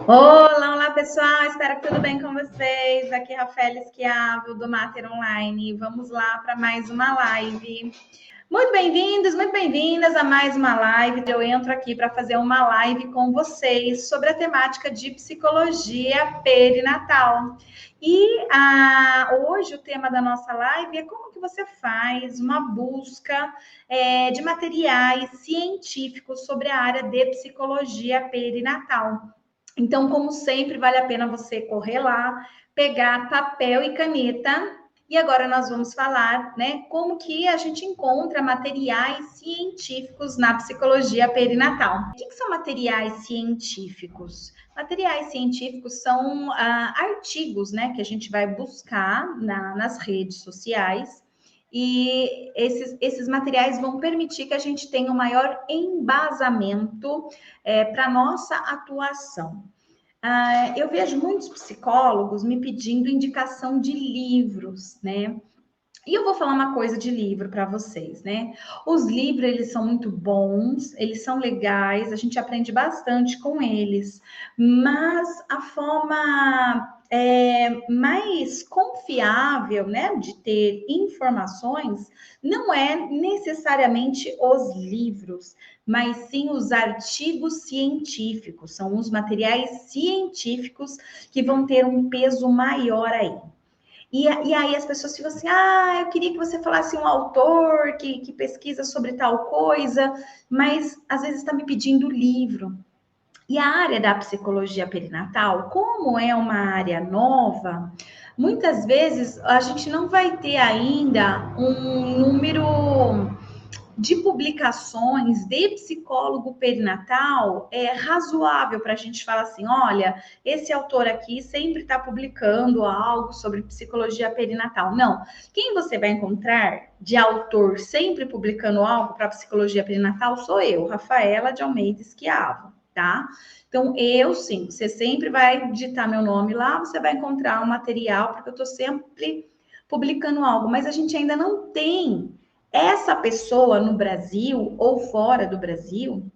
Olá, pessoal, espero que tudo bem com vocês. Aqui é Rafaela Schiavo, do Mater Online. Vamos lá para mais uma live. Muito bem-vindos, muito bem-vindas a mais uma live. Eu entro aqui para fazer uma live com vocês sobre a temática de psicologia perinatal. E hoje o tema da nossa live é como que você faz uma busca de materiais científicos sobre a área de psicologia perinatal. Então, como sempre, vale a pena você correr lá, pegar papel e caneta. E agora nós vamos falar, né, como que a gente encontra materiais científicos na psicologia perinatal. O que são materiais científicos? Materiais científicos são artigos, né, que a gente vai buscar nas redes sociais. E esses materiais vão permitir que a gente tenha um maior embasamento para nossa atuação. Eu vejo muitos psicólogos me pedindo indicação de livros, né? E eu vou falar uma coisa de livro para vocês, né? Os livros, eles são muito bons, eles são legais, a gente aprende bastante com eles, mas a forma mais confiável, né, de ter informações não é necessariamente os livros, mas sim os artigos científicos, são os materiais científicos que vão ter um peso maior aí. E aí as pessoas ficam assim, eu queria que você falasse um autor que pesquisa sobre tal coisa, mas às vezes está me pedindo livro. E a área da psicologia perinatal, como é uma área nova, muitas vezes a gente não vai ter ainda um número de publicações de psicólogo perinatal é razoável para a gente falar assim, olha, esse autor aqui sempre está publicando algo sobre psicologia perinatal. Não, quem você vai encontrar de autor sempre publicando algo para psicologia perinatal sou eu, Rafaela de Almeida Schiavo, tá? Então, sim, você sempre vai digitar meu nome lá, você vai encontrar um material, porque eu estou sempre publicando algo, mas a gente ainda não tem essa pessoa no Brasil ou fora do Brasil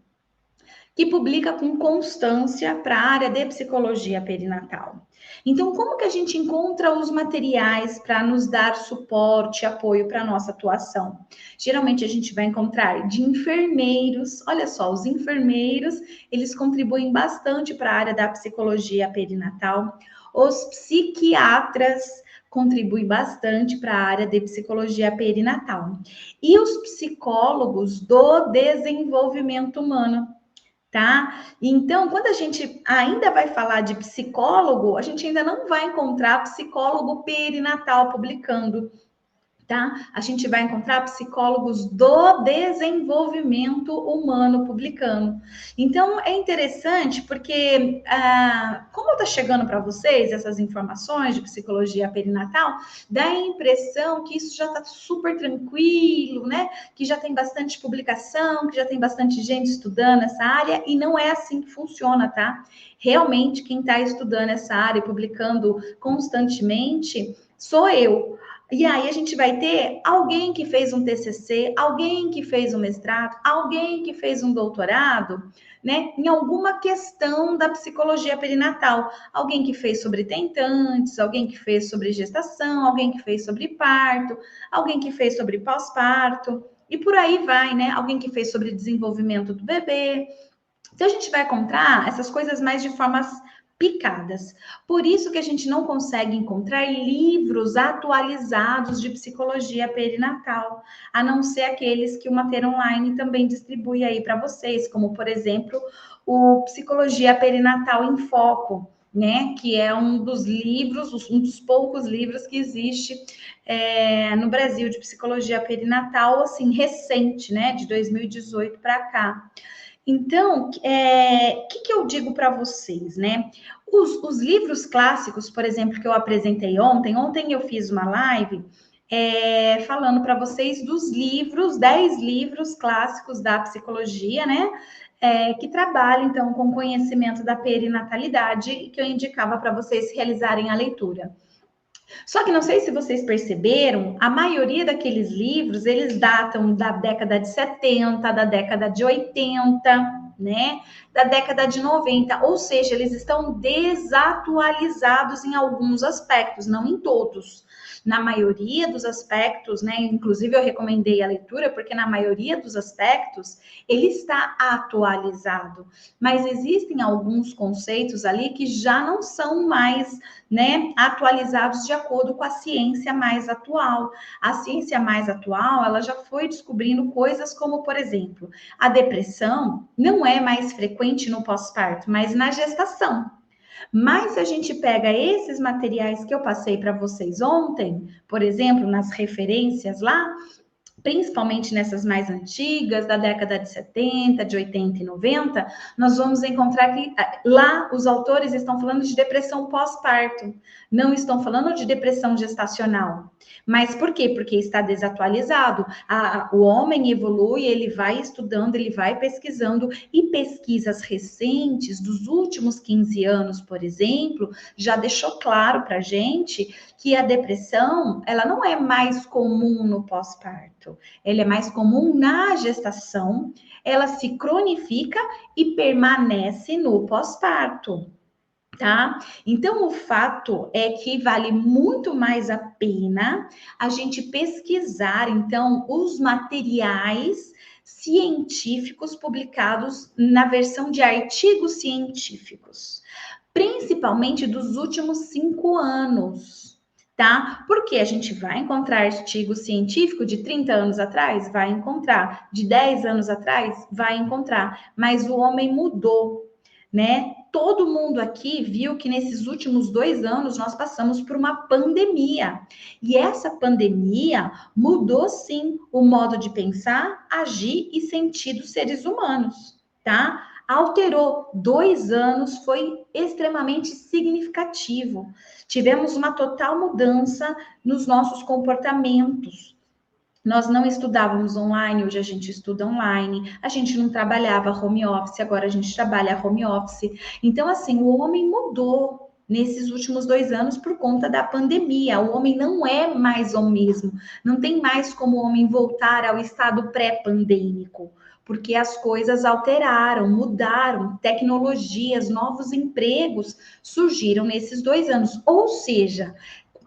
que publica com constância para a área de psicologia perinatal. Então, como que a gente encontra os materiais para nos dar suporte, apoio para a nossa atuação? Geralmente a gente vai encontrar de enfermeiros. Olha só, os enfermeiros, eles contribuem bastante para a área da psicologia perinatal. Os psiquiatras contribuem bastante para a área de psicologia perinatal. E os psicólogos do desenvolvimento humano, tá? Então, quando a gente ainda vai falar de psicólogo, a gente ainda não vai encontrar psicólogo perinatal publicando, tá? A gente vai encontrar psicólogos do desenvolvimento humano publicando. Então, é interessante porque, como está chegando para vocês essas informações de psicologia perinatal, dá a impressão que isso já está super tranquilo, né? Que já tem bastante publicação, que já tem bastante gente estudando essa área, e não é assim que funciona, tá? Realmente, quem está estudando essa área e publicando constantemente sou eu. E aí a gente vai ter alguém que fez um TCC, alguém que fez um mestrado, alguém que fez um doutorado, né, em alguma questão da psicologia perinatal. Alguém que fez sobre tentantes, alguém que fez sobre gestação, alguém que fez sobre parto, alguém que fez sobre pós-parto, e por aí vai, né? Alguém que fez sobre desenvolvimento do bebê. Então a gente vai encontrar essas coisas mais de formas picadas. Por isso que a gente não consegue encontrar livros atualizados de psicologia perinatal, a não ser aqueles que o Mater Online também distribui aí para vocês, como por exemplo, o Psicologia Perinatal em Foco, né? Que é um dos livros, um dos poucos livros que existe no Brasil de psicologia perinatal, assim, recente, né? De 2018 para cá. Então, que eu digo para vocês, né? Os livros clássicos, por exemplo, que eu apresentei ontem eu fiz uma live falando para vocês dos livros, 10 livros clássicos da psicologia, né? Que trabalham, então, com conhecimento da perinatalidade, que eu indicava para vocês realizarem a leitura. Só que não sei se vocês perceberam, a maioria daqueles livros, eles datam da década de 70, da década de 80, né? da década de 90, ou seja, eles estão desatualizados em alguns aspectos, não em todos. Na maioria dos aspectos, né? Inclusive eu recomendei a leitura porque na maioria dos aspectos ele está atualizado, mas existem alguns conceitos ali que já não são mais, né, atualizados de acordo com a ciência mais atual. A ciência mais atual, ela já foi descobrindo coisas como, por exemplo, a depressão não é mais frequente no pós-parto, mas na gestação. Mas se a gente pega esses materiais que eu passei para vocês ontem, por exemplo, nas referências lá, principalmente nessas mais antigas, da década de 70, de 80 e 90, nós vamos encontrar que lá os autores estão falando de depressão pós-parto, não estão falando de depressão gestacional. Mas por quê? Porque está desatualizado. O homem evolui, ele vai estudando, ele vai pesquisando, e pesquisas recentes, dos últimos 15 anos, por exemplo, já deixou claro para a gente que a depressão, ela não é mais comum no pós-parto, ela é mais comum na gestação, ela se cronifica e permanece no pós-parto, tá? Então, o fato é que vale muito mais a pena a gente pesquisar, então, os materiais científicos publicados na versão de artigos científicos, principalmente dos últimos 5 anos. Tá? Porque a gente vai encontrar artigo científico de 30 anos atrás? Vai encontrar. De 10 anos atrás? Vai encontrar. Mas o homem mudou, né? Todo mundo aqui viu que nesses últimos 2 anos nós passamos por uma pandemia. E essa pandemia mudou, sim, o modo de pensar, agir e sentir dos seres humanos, tá? Alterou. 2 anos foi extremamente significativo. Tivemos uma total mudança nos nossos comportamentos. Nós não estudávamos online, hoje a gente estuda online. A gente não trabalhava home office, agora a gente trabalha home office. Então, assim, o homem mudou nesses últimos 2 anos por conta da pandemia. O homem não é mais o mesmo. Não tem mais como o homem voltar ao estado pré-pandêmico, porque as coisas alteraram, mudaram, tecnologias, novos empregos surgiram nesses 2 anos. Ou seja,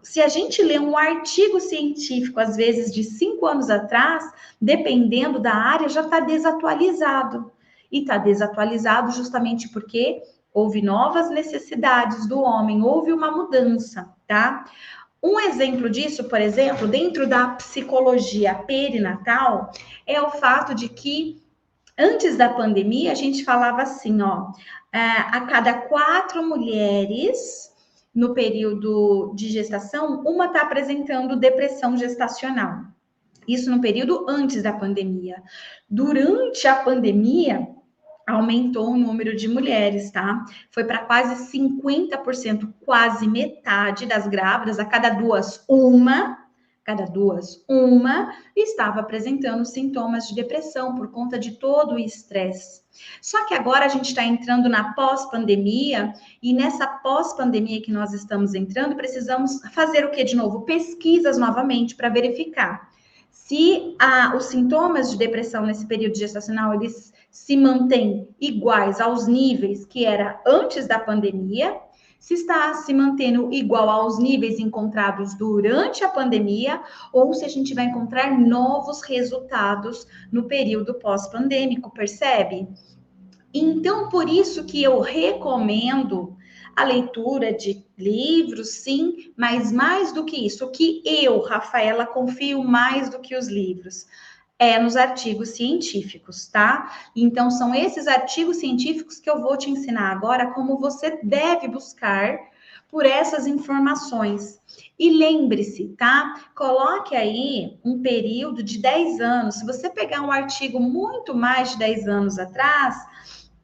se a gente lê um artigo científico, às vezes de 5 anos atrás, dependendo da área, já está desatualizado. E está desatualizado justamente porque houve novas necessidades do homem, houve uma mudança, tá? Um exemplo disso, por exemplo, dentro da psicologia perinatal, é o fato de que antes da pandemia, a gente falava assim, ó, a cada 4 mulheres no período de gestação, uma está apresentando depressão gestacional. Isso no período antes da pandemia. Durante a pandemia, aumentou o número de mulheres, tá? Foi para quase 50%, quase metade das grávidas, a cada duas, uma estava apresentando sintomas de depressão por conta de todo o estresse. Só que agora a gente está entrando na pós-pandemia, e nessa pós-pandemia que nós estamos entrando, precisamos fazer o que de novo? Pesquisas novamente para verificar se os sintomas de depressão nesse período gestacional, eles se mantêm iguais aos níveis que era antes da pandemia, se está se mantendo igual aos níveis encontrados durante a pandemia, ou se a gente vai encontrar novos resultados no período pós-pandêmico, percebe? Então, por isso que eu recomendo a leitura de livros, sim, mas mais do que isso, o que eu, Rafaela, confio mais do que os livros é nos artigos científicos, tá? Então, são esses artigos científicos que eu vou te ensinar agora como você deve buscar por essas informações. E lembre-se, tá? Coloque aí um período de 10 anos. Se você pegar um artigo muito mais de 10 anos atrás,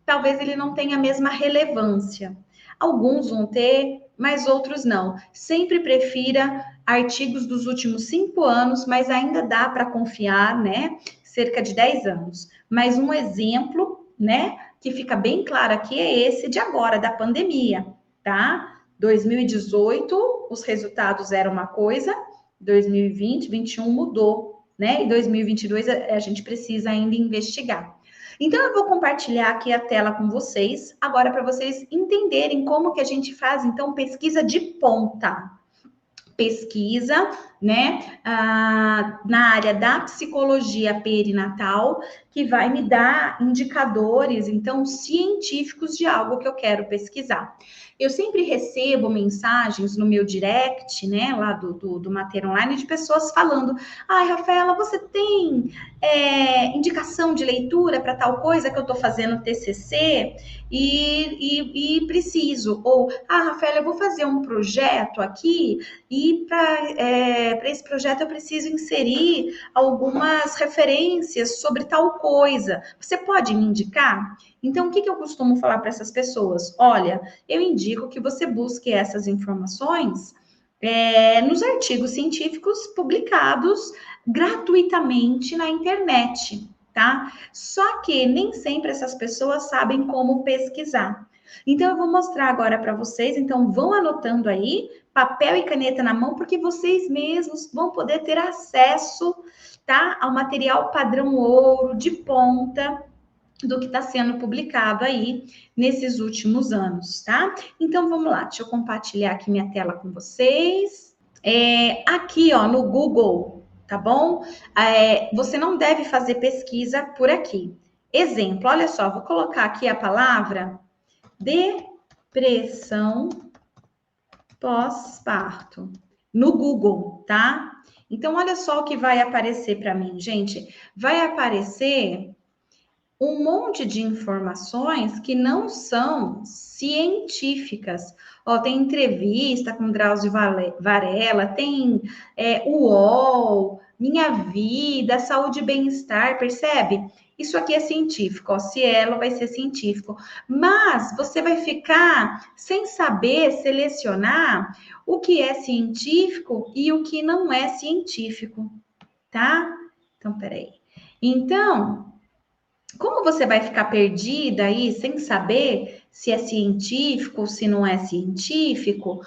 talvez ele não tenha a mesma relevância. Alguns vão ter, mas outros não. Sempre prefira artigos dos últimos 5 anos, mas ainda dá para confiar, né? Cerca de 10 anos. Mas um exemplo, né, que fica bem claro aqui é esse de agora, da pandemia, tá? 2018, os resultados eram uma coisa, 2020, 2021 mudou, né? E 2022 a gente precisa ainda investigar. Então, eu vou compartilhar aqui a tela com vocês, agora para vocês entenderem como que a gente faz, então, pesquisa de ponta. Pesquisa, né, na área da psicologia perinatal, que vai me dar indicadores, então, científicos de algo que eu quero pesquisar. Eu sempre recebo mensagens no meu direct, né, lá do Mater Online, de pessoas falando: ai, Rafaela, você tem indicação de leitura para tal coisa que eu estou fazendo TCC e preciso? Ou, Rafaela, eu vou fazer um projeto aqui e para esse projeto eu preciso inserir algumas referências sobre tal coisa. Você pode me indicar? Então, o que eu costumo falar para essas pessoas? Olha, eu indico que você busque essas informações nos artigos científicos publicados gratuitamente na internet, tá? Só que nem sempre essas pessoas sabem como pesquisar. Então, eu vou mostrar agora para vocês. Então, vão anotando aí, papel e caneta na mão, porque vocês mesmos vão poder ter acesso, tá, ao material padrão ouro, de ponta, do que está sendo publicado aí nesses últimos anos, tá? Então, vamos lá, deixa eu compartilhar aqui minha tela com vocês. Aqui, ó, no Google, tá bom? Você não deve fazer pesquisa por aqui. Exemplo, olha só, vou colocar aqui a palavra depressão pós-parto no Google, tá? Então, olha só o que vai aparecer para mim, gente. Vai aparecer um monte de informações que não são científicas. Ó, tem entrevista com Drauzio Varela, tem UOL, Minha Vida, Saúde e Bem-Estar, percebe? Isso aqui é científico, ó, Cielo vai ser científico, mas você vai ficar sem saber selecionar o que é científico e o que não é científico, tá? Então, peraí. Então, como você vai ficar perdida aí sem saber se é científico ou se não é científico,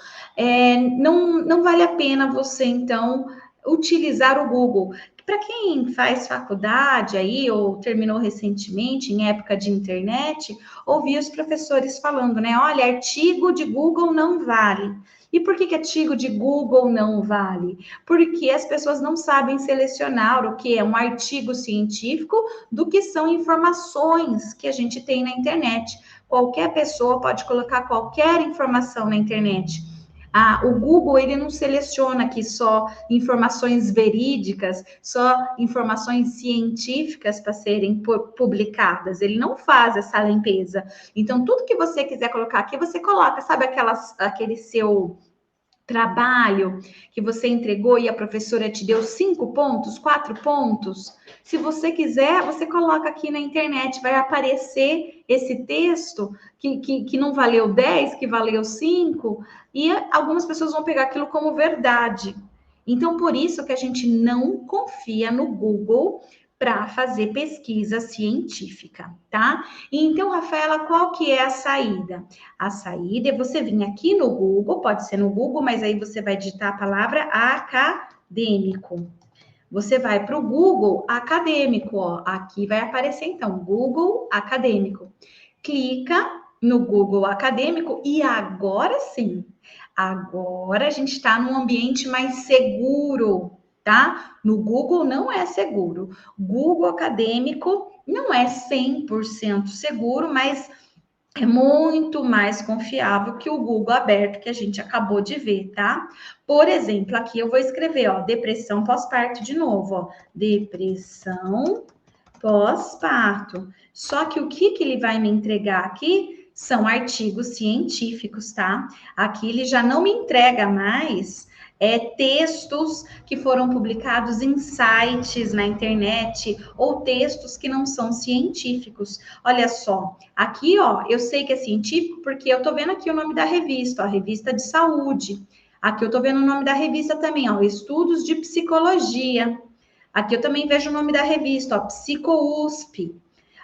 não vale a pena você, então, utilizar o Google. Para quem faz faculdade aí ou terminou recentemente, em época de internet, ouvi os professores falando, né? Olha, artigo de Google não vale. E por que artigo de Google não vale? Porque as pessoas não sabem selecionar o que é um artigo científico do que são informações que a gente tem na internet. Qualquer pessoa pode colocar qualquer informação na internet. O Google, ele não seleciona aqui só informações verídicas, só informações científicas para serem publicadas. Ele não faz essa limpeza. Então, tudo que você quiser colocar aqui, você coloca, sabe aquele seu trabalho que você entregou e a professora te deu 5 pontos, 4 pontos? Se você quiser, você coloca aqui na internet, vai aparecer esse texto que não valeu 10, que valeu 5, e algumas pessoas vão pegar aquilo como verdade. Então, por isso que a gente não confia no Google para fazer pesquisa científica, tá? Então, Rafaela, qual que é a saída? A saída é você vir aqui no Google, pode ser no Google, mas aí você vai digitar a palavra acadêmico. Você vai para o Google Acadêmico, ó. Aqui vai aparecer, então, Google Acadêmico. Clica no Google Acadêmico e agora sim, agora a gente está num ambiente mais seguro, tá? No Google não é seguro. Google Acadêmico não é 100% seguro, mas é muito mais confiável que o Google aberto que a gente acabou de ver, tá? Por exemplo, aqui eu vou escrever, ó, depressão pós-parto de novo, ó, depressão pós-parto. Só que o que ele vai me entregar aqui são artigos científicos, tá? Aqui ele já não me entrega mais textos que foram publicados em sites na internet ou textos que não são científicos. Olha só, aqui, ó, eu sei que é científico porque eu tô vendo aqui o nome da revista, ó, Revista de Saúde. Aqui eu tô vendo o nome da revista também, ó, Estudos de Psicologia. Aqui eu também vejo o nome da revista, ó, PsicoUSP.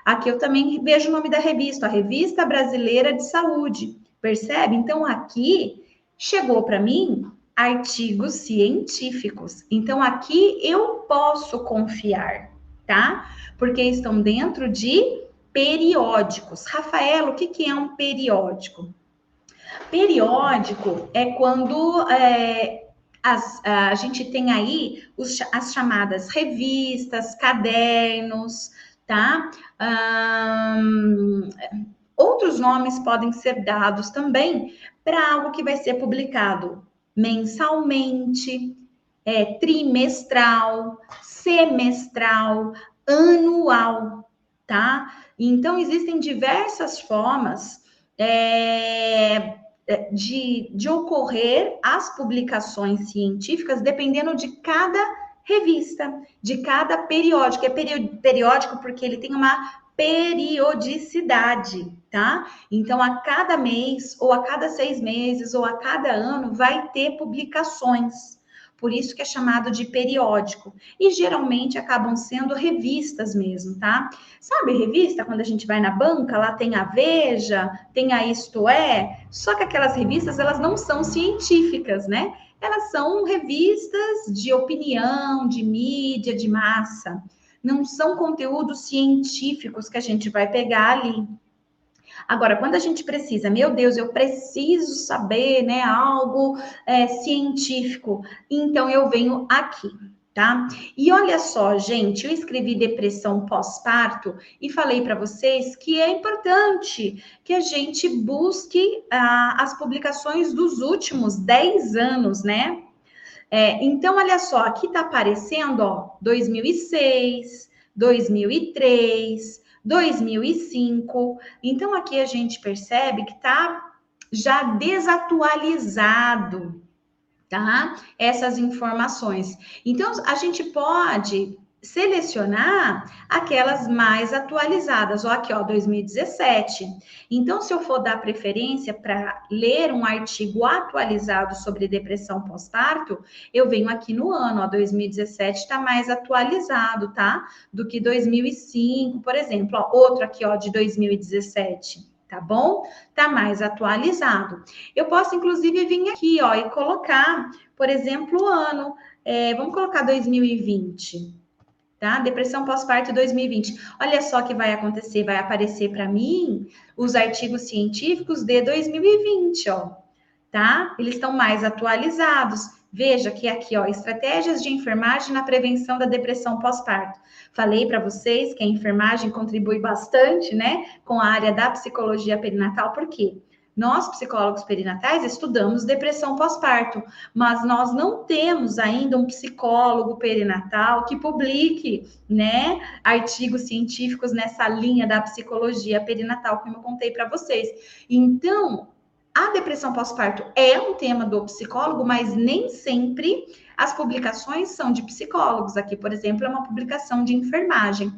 Aqui eu também vejo o nome da revista, a Revista Brasileira de Saúde. Percebe? Então aqui chegou para mim artigos científicos. Então aqui eu posso confiar, tá? Porque estão dentro de periódicos. Rafaela, o que é um periódico? Periódico é quando a gente tem aí as chamadas revistas, cadernos, tá? Outros nomes podem ser dados também para algo que vai ser publicado mensalmente, trimestral, semestral, anual, tá? Então, existem diversas formas de ocorrer as publicações científicas dependendo de cada revista, de cada periódico. É periódico porque ele tem uma periodicidade, tá? Então, a cada mês, ou a cada 6 meses, ou a cada ano, vai ter publicações. Por isso que é chamado de periódico. E geralmente acabam sendo revistas mesmo, tá? Sabe revista? Quando a gente vai na banca, lá tem a Veja, tem a Isto É, só que aquelas revistas, elas não são científicas, né? Elas são revistas de opinião, de mídia, de massa. Não são conteúdos científicos que a gente vai pegar ali. Agora, quando a gente precisa, meu Deus, eu preciso saber, né, algo científico, então eu venho aqui, tá? E olha só, gente, eu escrevi depressão pós-parto e falei para vocês que é importante que a gente busque as publicações dos últimos 10 anos, né? Então, olha só, aqui tá aparecendo, ó, 2006, 2003, 2005. Então, aqui a gente percebe que tá já desatualizado, tá? Essas informações. Então, a gente pode selecionar aquelas mais atualizadas. Ó, aqui, ó, 2017. Então, se eu for dar preferência para ler um artigo atualizado sobre depressão pós-parto, eu venho aqui no ano, ó, 2017 está mais atualizado, tá? Do que 2005, por exemplo. Ó, outro aqui, ó, de 2017. Tá bom? Tá mais atualizado. Eu posso, inclusive, vir aqui, ó, e colocar, por exemplo, o ano. Vamos colocar 2020, tá? Depressão pós-parto 2020. Olha só o que vai acontecer, vai aparecer para mim os artigos científicos de 2020, ó, tá? Eles estão mais atualizados. Veja que aqui, ó, estratégias de enfermagem na prevenção da depressão pós-parto. Falei para vocês que a enfermagem contribui bastante, né, com a área da psicologia perinatal, por quê? Nós, psicólogos perinatais, estudamos depressão pós-parto, mas nós não temos ainda um psicólogo perinatal que publique, né, artigos científicos nessa linha da psicologia perinatal, como eu contei para vocês. Então, a depressão pós-parto é um tema do psicólogo, mas nem sempre as publicações são de psicólogos. Aqui, por exemplo, é uma publicação de enfermagem.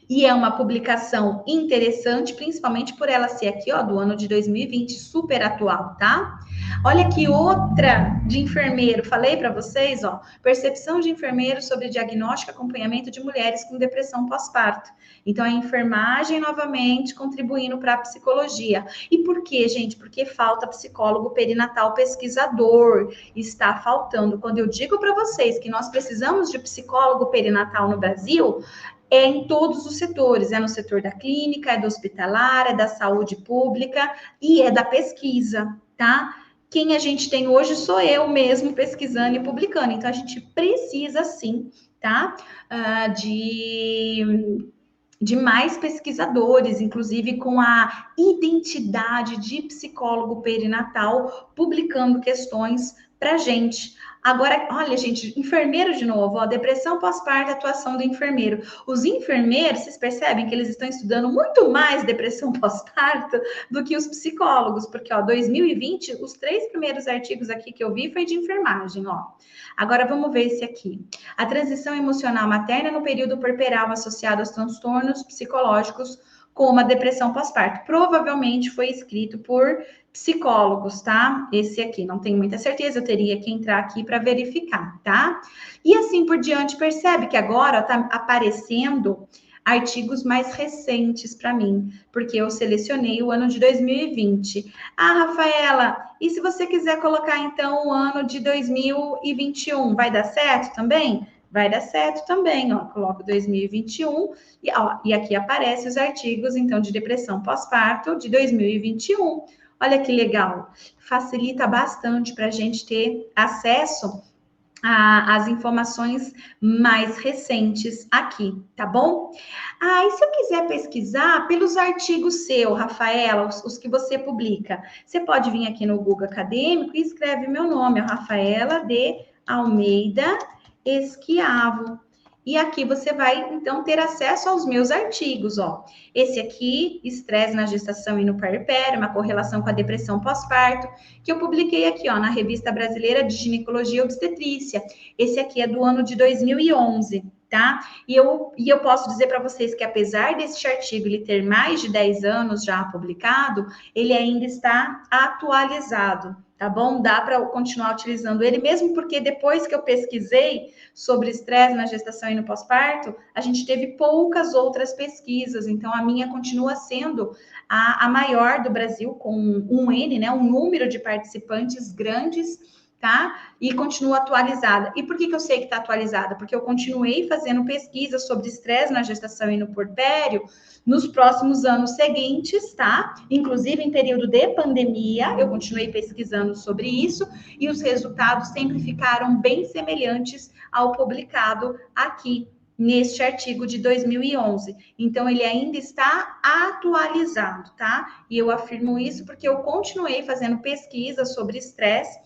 E é uma publicação interessante, principalmente por ela ser aqui, ó, do ano de 2020, super atual, tá? Olha aqui outra de enfermeiro. Falei para vocês, ó, percepção de enfermeiro sobre diagnóstico e acompanhamento de mulheres com depressão pós-parto. Então, a enfermagem, novamente, contribuindo para a psicologia. E por quê, gente? Porque falta psicólogo perinatal pesquisador. Está faltando. Quando eu digo para vocês que nós precisamos de psicólogo perinatal no Brasil, é em todos os setores, é no setor da clínica, é do hospitalar, é da saúde pública e é da pesquisa, tá? Quem a gente tem hoje sou eu mesmo pesquisando e publicando, então a gente precisa sim, tá? De mais pesquisadores, inclusive com a identidade de psicólogo perinatal, publicando questões para gente. Agora, olha, gente, enfermeiro de novo, ó, depressão pós-parto, atuação do enfermeiro. Os enfermeiros, vocês percebem que eles estão estudando muito mais depressão pós-parto do que os psicólogos, porque, ó, 2020, os 3 primeiros artigos aqui que eu vi foi de enfermagem, ó. Agora, vamos ver esse aqui. A transição emocional materna no período puerperal associado aos transtornos psicológicos como a depressão pós-parto. Provavelmente foi escrito por psicólogos, tá? Esse aqui, não tenho muita certeza, eu teria que entrar aqui para verificar, tá? E assim por diante, percebe que agora tá aparecendo artigos mais recentes para mim, porque eu selecionei o ano de 2020. Ah, Rafaela, e se você quiser colocar então o ano de 2021, vai dar certo também? vai dar certo também, ó. Coloco 2021 e aqui aparecem os artigos, então, de depressão pós-parto de 2021. Olha que legal. Facilita bastante para a gente ter acesso às informações mais recentes aqui, tá bom? E se eu quiser pesquisar pelos artigos seu, Rafaela, os que você publica, você pode vir aqui no Google Acadêmico e escreve meu nome, Rafaela de Almeida Esquiavo. E aqui você vai, então, ter acesso aos meus artigos, ó. Esse aqui, estresse na gestação e no puerpério, uma correlação com a depressão pós-parto, que eu publiquei aqui, ó, na Revista Brasileira de Ginecologia e Obstetrícia. Esse aqui é do ano de 2011, tá? E eu posso dizer para vocês que, apesar desse artigo ele ter mais de 10 anos já publicado, ele ainda está atualizado, tá bom? Dá para continuar utilizando ele, mesmo porque depois que eu pesquisei sobre estresse na gestação e no pós-parto, a gente teve poucas outras pesquisas, então a minha continua sendo a maior do Brasil, com um N, né? Um número de participantes grandes, tá? E continua atualizada. E por que eu sei que está atualizada? Porque eu continuei fazendo pesquisa sobre estresse na gestação e no puerpério nos próximos anos seguintes, tá? Inclusive em período de pandemia, eu continuei pesquisando sobre isso e os resultados sempre ficaram bem semelhantes ao publicado aqui neste artigo de 2011. Então, ele ainda está atualizado, tá? E eu afirmo isso porque eu continuei fazendo pesquisa sobre estresse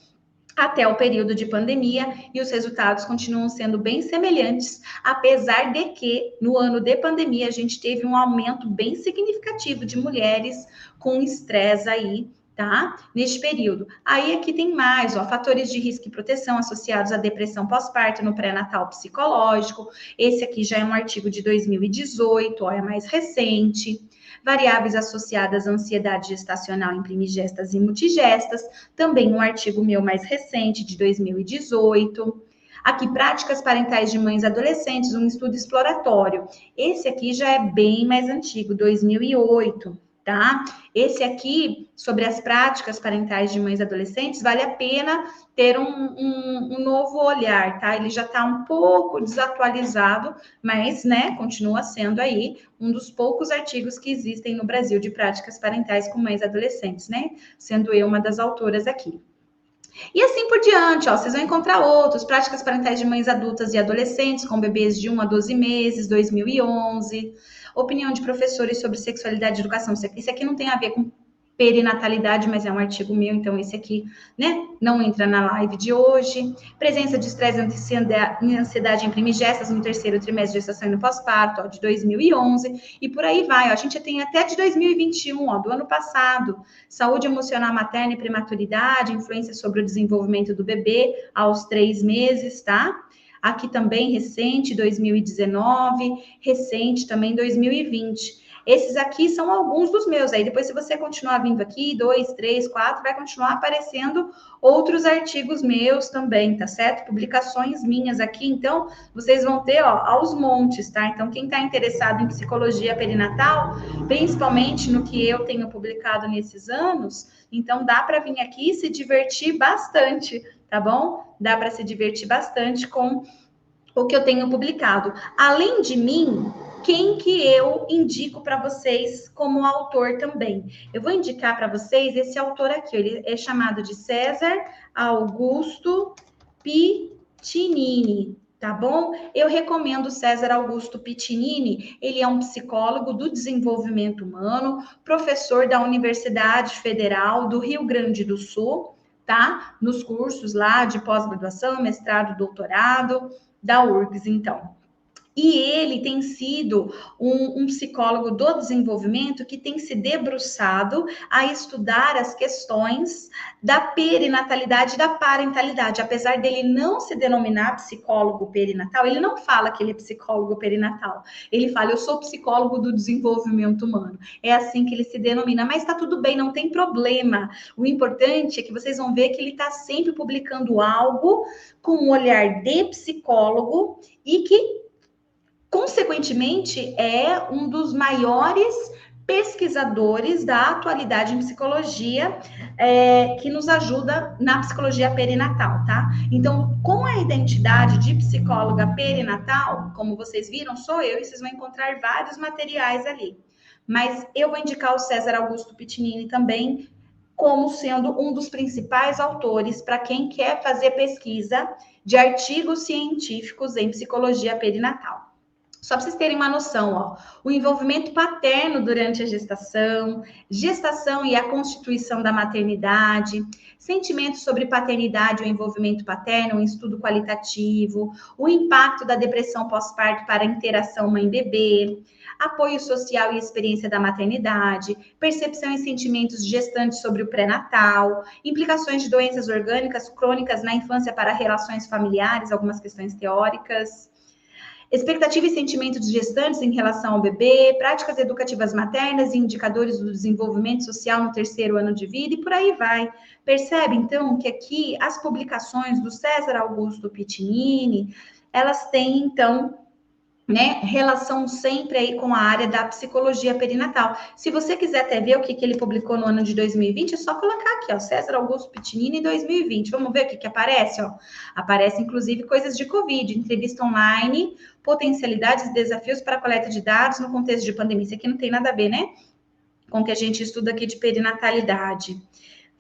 até o período de pandemia e os resultados continuam sendo bem semelhantes, apesar de que no ano de pandemia a gente teve um aumento bem significativo de mulheres com estresse aí, tá? Neste período. Aí aqui tem mais, ó, fatores de risco e proteção associados à depressão pós-parto no pré-natal psicológico. Esse aqui já é um artigo de 2018, ó, é mais recente. Variáveis associadas à ansiedade gestacional em primigestas e multigestas, também um artigo meu mais recente, de 2018. Aqui, práticas parentais de mães adolescentes, um estudo exploratório. Esse aqui já é bem mais antigo, 2008, tá? Esse aqui, sobre as práticas parentais de mães adolescentes, vale a pena ter um novo olhar, tá? Ele já está um pouco desatualizado, mas, né, continua sendo aí um dos poucos artigos que existem no Brasil de práticas parentais com mães adolescentes, né? Sendo eu uma das autoras aqui. E assim por diante, ó, vocês vão encontrar outros, práticas parentais de mães adultas e adolescentes com bebês de 1 a 12 meses, 2011, opinião de professores sobre sexualidade e educação. Esse aqui não tem a ver com perinatalidade, mas é um artigo meu, então esse aqui, né, não entra na live de hoje. Presença de estresse e ansiedade em primigestas no terceiro trimestre de gestação e no pós-parto, ó, de 2011, e por aí vai, ó, a gente tem até de 2021, ó, do ano passado, saúde emocional materna e prematuridade, influência sobre o desenvolvimento do bebê aos 3 meses, tá? Aqui também recente, 2019, recente também 2020. Esses aqui são alguns dos meus. Aí depois, se você continuar vindo aqui, 2, 3, 4, vai continuar aparecendo outros artigos meus também, tá certo? Publicações minhas aqui. Então, vocês vão ter, ó, aos montes, tá? Então, quem está interessado em psicologia perinatal, principalmente no que eu tenho publicado nesses anos, então dá para vir aqui e se divertir bastante, tá bom? Dá para se divertir bastante com o que eu tenho publicado. Além de mim, quem que eu indico para vocês como autor também? Eu vou indicar para vocês esse autor aqui, ele é chamado de César Augusto Piccinini, tá bom? Eu recomendo César Augusto Piccinini, ele é um psicólogo do desenvolvimento humano, professor da Universidade Federal do Rio Grande do Sul, tá? Nos cursos lá de pós-graduação, mestrado, doutorado, da URGS, então. E ele tem sido um psicólogo do desenvolvimento que tem se debruçado a estudar as questões da perinatalidade e da parentalidade. Apesar dele não se denominar psicólogo perinatal, ele não fala que ele é psicólogo perinatal. Ele fala, eu sou psicólogo do desenvolvimento humano. É assim que ele se denomina, mas tá tudo bem, não tem problema. O importante é que vocês vão ver que ele está sempre publicando algo com um olhar de psicólogo e que consequentemente, é um dos maiores pesquisadores da atualidade em psicologia, que nos ajuda na psicologia perinatal, tá? Então, com a identidade de psicóloga perinatal, como vocês viram, sou eu, e vocês vão encontrar vários materiais ali. Mas eu vou indicar o César Augusto Piccinini também, como sendo um dos principais autores para quem quer fazer pesquisa de artigos científicos em psicologia perinatal. Só para vocês terem uma noção, ó, o envolvimento paterno durante a gestação e a constituição da maternidade, sentimentos sobre paternidade, o envolvimento paterno, um estudo qualitativo, o impacto da depressão pós-parto para a interação mãe-bebê, apoio social e experiência da maternidade, percepção e sentimentos gestantes sobre o pré-natal, implicações de doenças orgânicas crônicas na infância para relações familiares, algumas questões teóricas, expectativa e sentimento dos gestantes em relação ao bebê, práticas educativas maternas e indicadores do desenvolvimento social no 3º ano de vida e por aí vai. Percebe, então, que aqui as publicações do César Augusto Piccinini, elas têm, então, né, relação sempre aí com a área da psicologia perinatal. Se você quiser até ver o que ele publicou no ano de 2020, é só colocar aqui, ó, César Augusto Piccinini 2020. Vamos ver o que aparece, ó. Aparece, inclusive, coisas de Covid, entrevista online, potencialidades e desafios para a coleta de dados no contexto de pandemia. Isso aqui não tem nada a ver, né, com o que a gente estuda aqui de perinatalidade.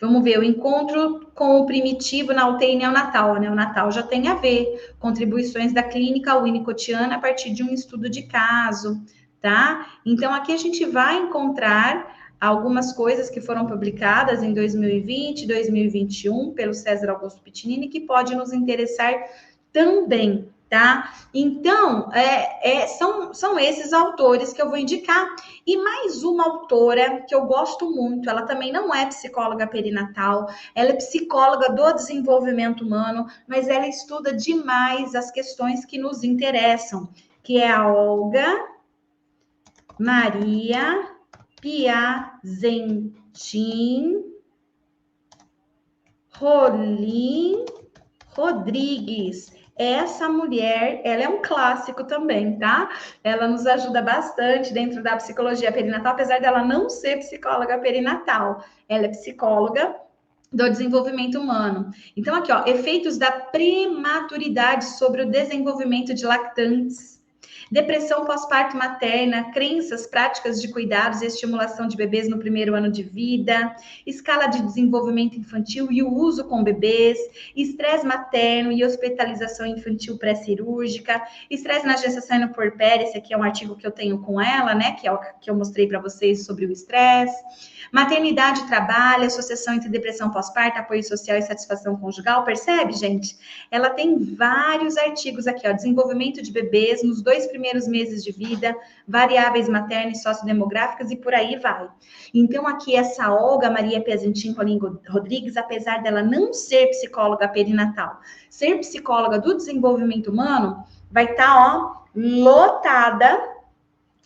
Vamos ver, o encontro com o primitivo na UTI neonatal. A neonatal já tem a ver. Contribuições da clínica winnicottiana a partir de um estudo de caso, tá? Então, aqui a gente vai encontrar algumas coisas que foram publicadas em 2020, 2021, pelo César Augusto Piccinini, que pode nos interessar também, tá? Então, são esses autores que eu vou indicar. E mais uma autora que eu gosto muito, ela também não é psicóloga perinatal, ela é psicóloga do desenvolvimento humano, mas ela estuda demais as questões que nos interessam, que é a Olga Maria Piazentin Rolim Rodrigues. Essa mulher, ela é um clássico também, tá? Ela nos ajuda bastante dentro da psicologia perinatal, apesar dela não ser psicóloga perinatal. Ela é psicóloga do desenvolvimento humano. Então, aqui, ó, efeitos da prematuridade sobre o desenvolvimento de lactantes. Depressão pós-parto materna, crenças, práticas de cuidados e estimulação de bebês no 1º ano de vida, escala de desenvolvimento infantil e o uso com bebês, estresse materno e hospitalização infantil pré-cirúrgica, estresse na gestação e no puerpério, esse aqui é um artigo que eu tenho com ela, né, que é o que eu mostrei para vocês sobre o estresse, maternidade e trabalho, associação entre depressão pós-parto, apoio social e satisfação conjugal, percebe, gente? Ela tem vários artigos aqui, ó, desenvolvimento de bebês nos 2 primeiros meses de vida, variáveis maternas e sociodemográficas e por aí vai. Então, aqui essa Olga Maria Piazentin Rolim Rodrigues, apesar dela não ser psicóloga perinatal, ser psicóloga do desenvolvimento humano, vai estar, ó, lotada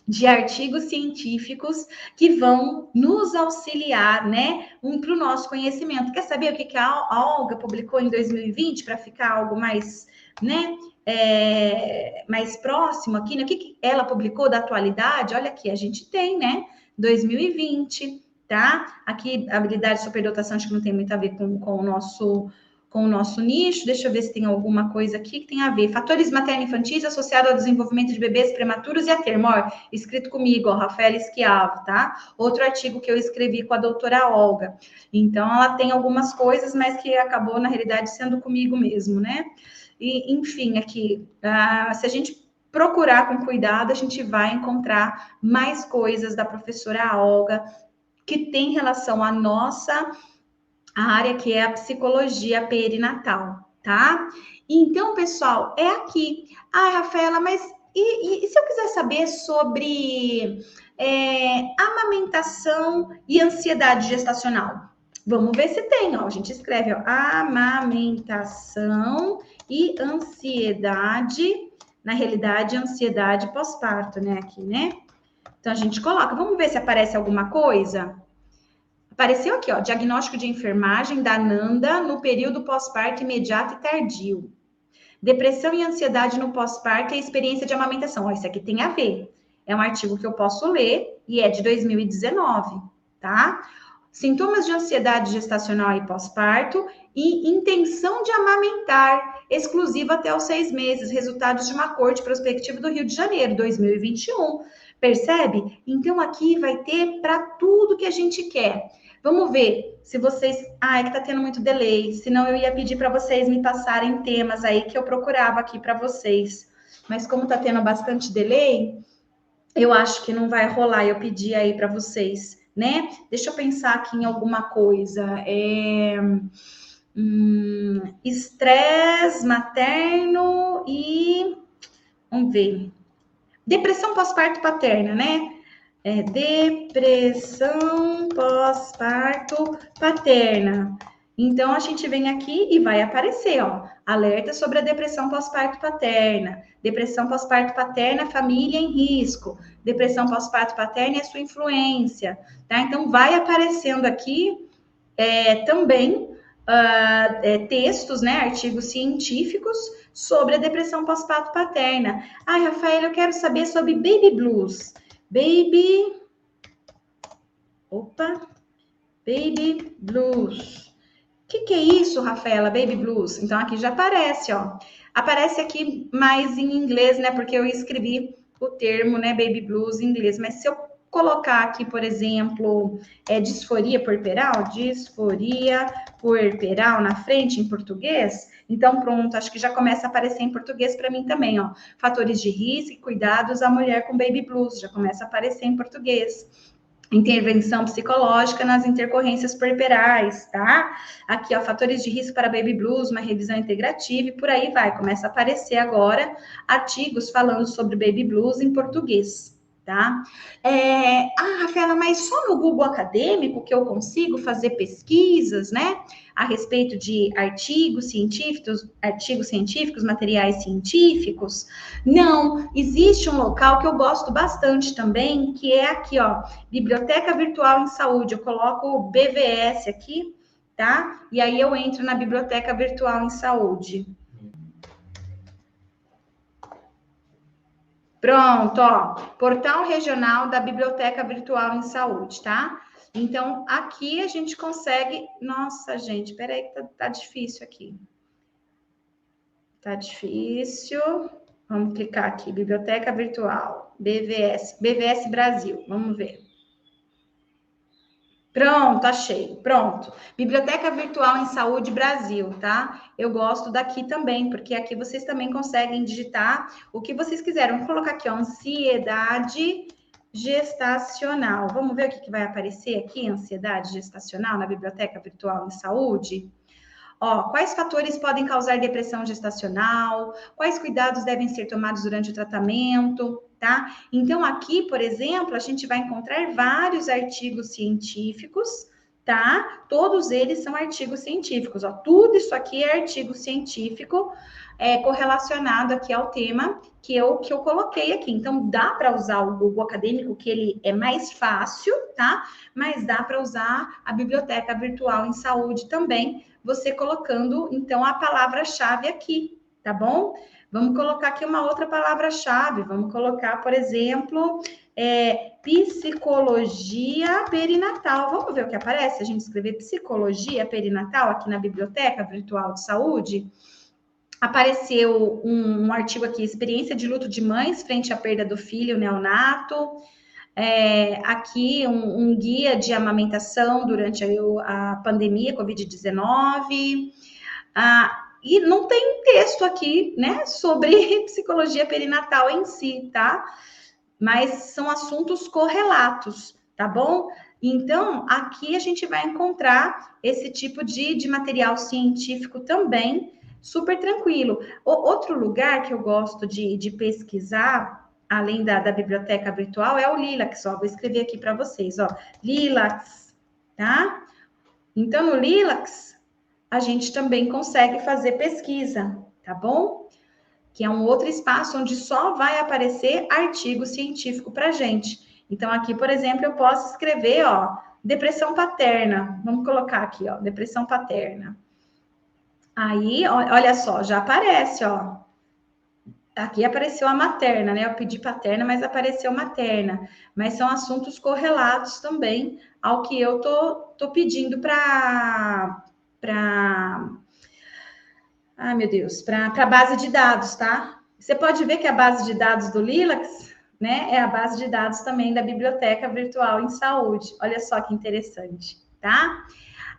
de artigos científicos que vão nos auxiliar, né, para o nosso conhecimento. Quer saber o que a Olga publicou em 2020 para ficar algo mais, né, mais próximo aqui, né? O que ela publicou da atualidade? Olha aqui, a gente tem, né, 2020, tá? Aqui, habilidade de superdotação, acho que não tem muito a ver com o nosso nicho. Deixa eu ver se tem alguma coisa aqui que tem a ver. Fatores materno-infantis associados ao desenvolvimento de bebês prematuros e a termo. Ó, escrito comigo, ó, Rafael Schiavo, tá? Outro artigo que eu escrevi com a doutora Olga. Então, ela tem algumas coisas, mas que acabou, na realidade, sendo comigo mesmo, né? E, enfim, aqui, se a gente procurar com cuidado, a gente vai encontrar mais coisas da professora Olga que tem relação à nossa área, que é a psicologia perinatal, tá? Então, pessoal, é aqui. Ah, Rafaela, mas e se eu quiser saber sobre amamentação e ansiedade gestacional? Vamos ver se tem, ó. A gente escreve, ó, amamentação e ansiedade, na realidade, ansiedade pós-parto, né? Aqui, né? Então, a gente coloca. Vamos ver se aparece alguma coisa? Apareceu aqui, ó, diagnóstico de enfermagem da Nanda no período pós-parto imediato e tardio. Depressão e ansiedade no pós-parto e experiência de amamentação. Ó, isso aqui tem a ver. É um artigo que eu posso ler e é de 2019, tá? Sintomas de ansiedade gestacional e pós-parto e intenção de amamentar, exclusiva até os 6 meses, resultados de uma corte prospectiva do Rio de Janeiro, 2021. Percebe? Então, aqui vai ter para tudo que a gente quer. Vamos ver se vocês... Ah, é que tá tendo muito delay, senão eu ia pedir para vocês me passarem temas aí que eu procurava aqui para vocês. Mas como tá tendo bastante delay, eu acho que não vai rolar eu pedir aí para vocês, né? Deixa eu pensar aqui em alguma coisa. Estresse materno e... Vamos ver. Depressão pós-parto paterna, né? Depressão pós-parto paterna. Então, a gente vem aqui e vai aparecer, ó, alerta sobre a depressão pós-parto paterna, depressão pós-parto paterna, família em risco, depressão pós-parto paterna e a sua influência, tá? Então, vai aparecendo aqui também textos, né, artigos científicos sobre a depressão pós-parto paterna. Ai, Rafael, eu quero saber sobre baby blues. Baby blues. O que é isso, Rafaela? Baby blues. Então, aqui já aparece, ó. Aparece aqui mais em inglês, né? Porque eu escrevi o termo, né? Baby blues em inglês. Mas se eu colocar aqui, por exemplo, disforia puerperal na frente em português, então pronto, acho que já começa a aparecer em português para mim também, ó. Fatores de risco e cuidados à mulher com baby blues, já começa a aparecer em português. Intervenção psicológica nas intercorrências puerperais, tá? Aqui, ó, fatores de risco para baby blues, uma revisão integrativa e por aí vai. Começa a aparecer agora artigos falando sobre baby blues em português, tá? Rafaela, mas só no Google Acadêmico que eu consigo fazer pesquisas, né? A respeito de artigos científicos, materiais científicos? Não, existe um local que eu gosto bastante também, que é aqui, ó, Biblioteca Virtual em Saúde. Eu coloco o BVS aqui, tá? E aí eu entro na Biblioteca Virtual em Saúde. Pronto, ó, portal regional da Biblioteca Virtual em Saúde, tá? Então, aqui a gente consegue... Nossa, gente, peraí que tá difícil aqui. Tá difícil. Vamos clicar aqui, Biblioteca Virtual, BVS Brasil, vamos ver. Pronto, achei, pronto. Biblioteca Virtual em Saúde Brasil, tá? Eu gosto daqui também, porque aqui vocês também conseguem digitar o que vocês quiserem. Vamos colocar aqui, ó, ansiedade gestacional. Vamos ver o que vai aparecer aqui, ansiedade gestacional, na Biblioteca Virtual em Saúde? Ó, quais fatores podem causar depressão gestacional? Quais cuidados devem ser tomados durante o tratamento? Tá? Então, aqui, por exemplo, a gente vai encontrar vários artigos científicos, tá? Todos eles são artigos científicos, ó. Tudo isso aqui é artigo científico correlacionado aqui ao tema que eu coloquei aqui. Então, dá para usar o Google Acadêmico, que ele é mais fácil, tá? Mas dá para usar a Biblioteca Virtual em Saúde também, você colocando, então, a palavra-chave aqui, tá bom? Vamos colocar aqui uma outra palavra-chave. Vamos colocar, por exemplo, psicologia perinatal. Vamos ver o que aparece? A gente escrever psicologia perinatal aqui na Biblioteca Virtual de Saúde. Apareceu um artigo aqui, experiência de luto de mães frente à perda do filho neonato. Aqui um guia de amamentação durante a pandemia Covid-19. E não tem texto aqui, né, sobre psicologia perinatal em si, tá? Mas são assuntos correlatos, tá bom? Então, aqui a gente vai encontrar esse tipo de material científico também, super tranquilo. Outro lugar que eu gosto de pesquisar, além da biblioteca virtual, é o Lilacs, ó. Vou escrever aqui para vocês, ó. Lilacs, tá? Então, no Lilacs, a gente também consegue fazer pesquisa, tá bom? Que é um outro espaço onde só vai aparecer artigo científico para gente. Então, aqui, por exemplo, eu posso escrever, ó, depressão paterna. Vamos colocar aqui, ó, depressão paterna. Aí, olha só, já aparece, ó. Aqui apareceu a materna, né? Eu pedi paterna, mas apareceu materna. Mas são assuntos correlatos também ao que eu tô pedindo para ai, meu Deus, para a base de dados, tá? Você pode ver que a base de dados do Lilacs, né, é a base de dados também da Biblioteca Virtual em Saúde. Olha só que interessante, tá?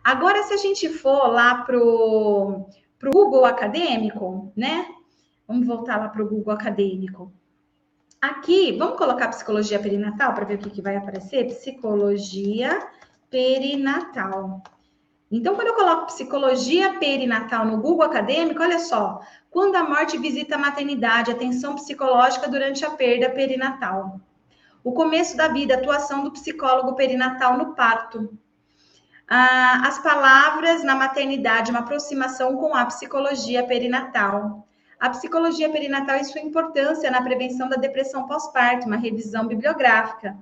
Agora, se a gente for lá pro Google Acadêmico, né? Vamos voltar lá para o Google Acadêmico. Aqui, vamos colocar psicologia perinatal para ver o que vai aparecer? Psicologia perinatal. Então, quando eu coloco psicologia perinatal no Google Acadêmico, olha só, quando a morte visita a maternidade, atenção psicológica durante a perda perinatal. O começo da vida, atuação do psicólogo perinatal no parto. As palavras na maternidade, uma aproximação com a psicologia perinatal. A psicologia perinatal e sua importância na prevenção da depressão pós-parto, uma revisão bibliográfica.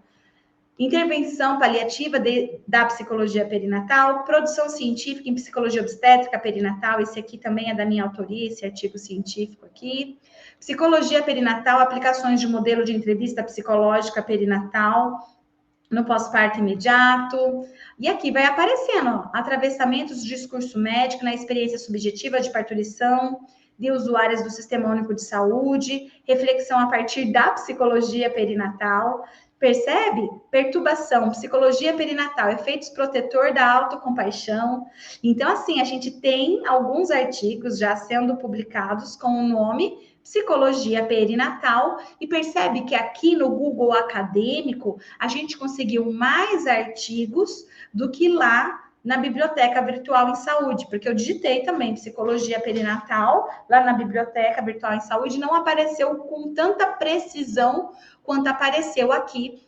Intervenção paliativa da psicologia perinatal, produção científica em psicologia obstétrica perinatal, esse aqui também é da minha autoria, esse artigo científico aqui. Psicologia perinatal, aplicações de modelo de entrevista psicológica perinatal, no pós-parto imediato. E aqui vai aparecendo, ó, atravessamentos do discurso médico na experiência subjetiva de parturição de usuárias do Sistema Único de Saúde, reflexão a partir da psicologia perinatal. Percebe? Perturbação, psicologia perinatal, efeitos protetor da autocompaixão. Então, assim, a gente tem alguns artigos já sendo publicados com o nome Psicologia Perinatal, e percebe que aqui no Google Acadêmico a gente conseguiu mais artigos do que lá na Biblioteca Virtual em Saúde, porque eu digitei também Psicologia Perinatal lá na Biblioteca Virtual em Saúde, não apareceu com tanta precisão quanto apareceu aqui,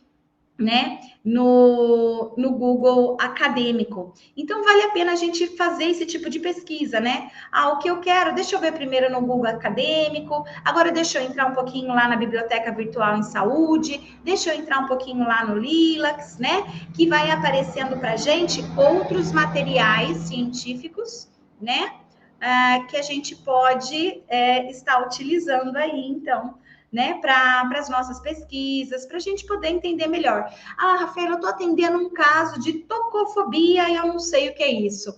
né, no Google Acadêmico. Então, vale a pena a gente fazer esse tipo de pesquisa, né? O que eu quero, deixa eu ver primeiro no Google Acadêmico, agora deixa eu entrar um pouquinho lá na Biblioteca Virtual em Saúde, deixa eu entrar um pouquinho lá no Lilacs, né? Que vai aparecendo para gente outros materiais científicos, né? Que a gente pode estar utilizando aí, então, né, para as nossas pesquisas, para a gente poder entender melhor. Rafaela, eu estou atendendo um caso de tocofobia e eu não sei o que é isso.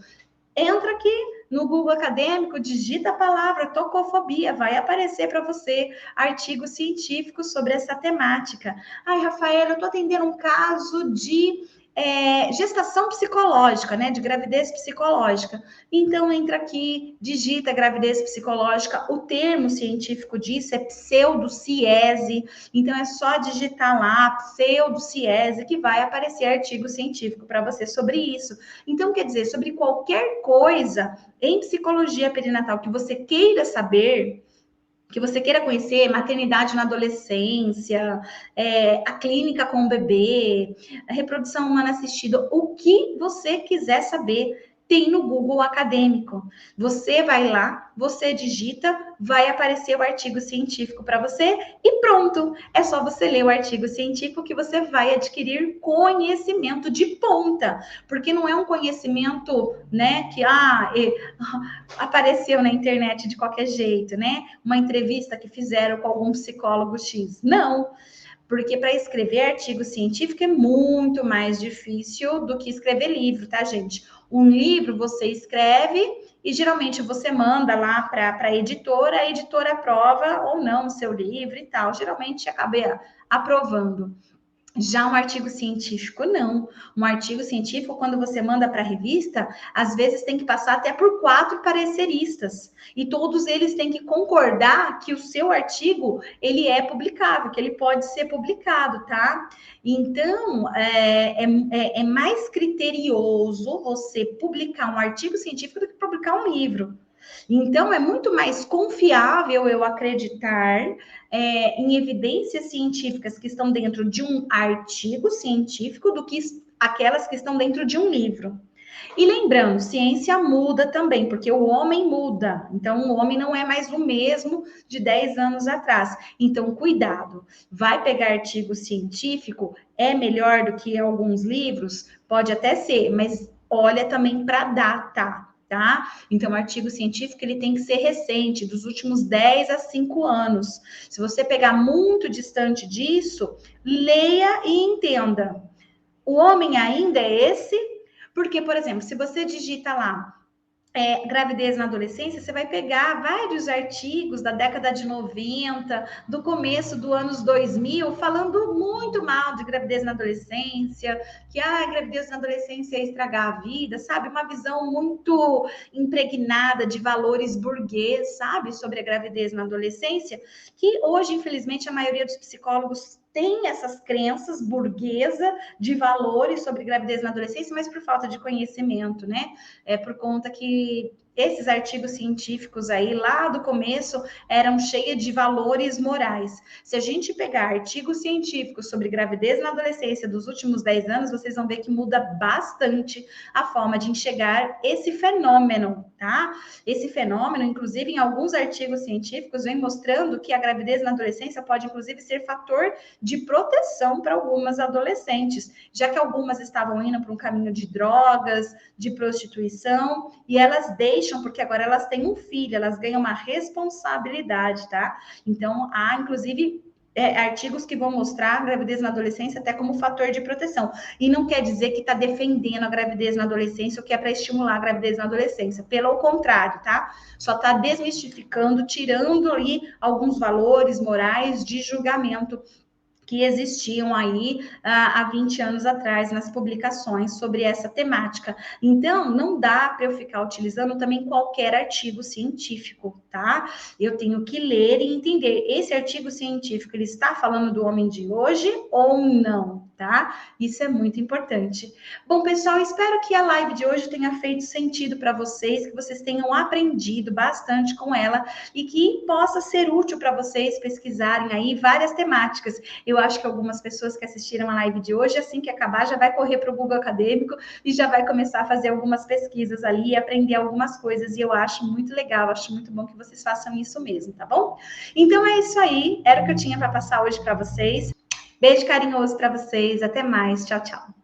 Entra aqui no Google Acadêmico, digita a palavra tocofobia, vai aparecer para você artigos científicos sobre essa temática. Rafaela, eu estou atendendo um caso de gestação psicológica, né, de gravidez psicológica. Então, entra aqui, digita gravidez psicológica, o termo científico disso é pseudociese, então é só digitar lá, pseudociese, que vai aparecer artigo científico para você sobre isso. Então, quer dizer, sobre qualquer coisa em psicologia perinatal que você queira saber, que você queira conhecer, maternidade na adolescência, a clínica com o bebê, a reprodução humana assistida, o que você quiser saber, tem no Google Acadêmico. Você vai lá, você digita, vai aparecer o artigo científico para você e pronto. É só você ler o artigo científico que você vai adquirir conhecimento de ponta, porque não é um conhecimento, né, que apareceu na internet de qualquer jeito, né? Uma entrevista que fizeram com algum psicólogo X. Não, porque para escrever artigo científico é muito mais difícil do que escrever livro, tá, gente? Um livro você escreve e geralmente você manda lá para a editora aprova ou não o seu livro e tal. Geralmente acaba aprovando. Já um artigo científico, não. Um artigo científico, quando você manda para a revista, às vezes tem que passar até por 4 pareceristas. E todos eles têm que concordar que o seu artigo, ele é publicável, que ele pode ser publicado, tá? Então, é mais criterioso você publicar um artigo científico do que publicar um livro. Então, é muito mais confiável eu acreditar em evidências científicas que estão dentro de um artigo científico do que aquelas que estão dentro de um livro. E lembrando, ciência muda também, porque o homem muda. Então, o homem não é mais o mesmo de 10 anos atrás. Então, cuidado. Vai pegar artigo científico, é melhor do que alguns livros? Pode até ser, mas olha também para a data. tá? Então, o artigo científico, ele tem que ser recente, dos últimos 10 a 5 anos. Se você pegar muito distante disso, leia e entenda. O homem ainda é esse? Porque, por exemplo, se você digita lá, gravidez na adolescência, você vai pegar vários artigos da década de 90, do começo do anos 2000, falando muito mal de gravidez na adolescência, que gravidez na adolescência ia estragar a vida, sabe? Uma visão muito impregnada de valores burguês, sabe? Sobre a gravidez na adolescência, que hoje, infelizmente, a maioria dos psicólogos tem essas crenças burguesa de valores sobre gravidez na adolescência, mas por falta de conhecimento, né? Por conta que esses artigos científicos aí, lá do começo, eram cheios de valores morais. Se a gente pegar artigos científicos sobre gravidez na adolescência dos últimos 10 anos, vocês vão ver que muda bastante a forma de enxergar esse fenômeno, tá? Esse fenômeno, inclusive, em alguns artigos científicos, vem mostrando que a gravidez na adolescência pode, inclusive, ser fator de proteção para algumas adolescentes, já que algumas estavam indo para um caminho de drogas, de prostituição, e elas deixam, porque agora elas têm um filho, elas ganham uma responsabilidade, tá? Então, há, inclusive, artigos que vão mostrar a gravidez na adolescência até como fator de proteção. E não quer dizer que está defendendo a gravidez na adolescência ou que é para estimular a gravidez na adolescência. Pelo contrário, tá? Só está desmistificando, tirando ali alguns valores morais de julgamento que existiam aí há 20 anos atrás nas publicações sobre essa temática. Então, não dá para eu ficar utilizando também qualquer artigo científico, tá? Eu tenho que ler e entender, esse artigo científico, ele está falando do homem de hoje ou não, tá? Isso é muito importante. Bom, pessoal, espero que a live de hoje tenha feito sentido para vocês, que vocês tenham aprendido bastante com ela e que possa ser útil para vocês pesquisarem aí várias temáticas. Eu acho que algumas pessoas que assistiram a live de hoje, assim que acabar, já vai correr para o Google Acadêmico e já vai começar a fazer algumas pesquisas ali e aprender algumas coisas. E eu acho muito legal, acho muito bom que vocês façam isso mesmo, tá bom? Então é isso aí, era o que eu tinha para passar hoje para vocês. Beijo carinhoso para vocês, até mais, tchau, tchau.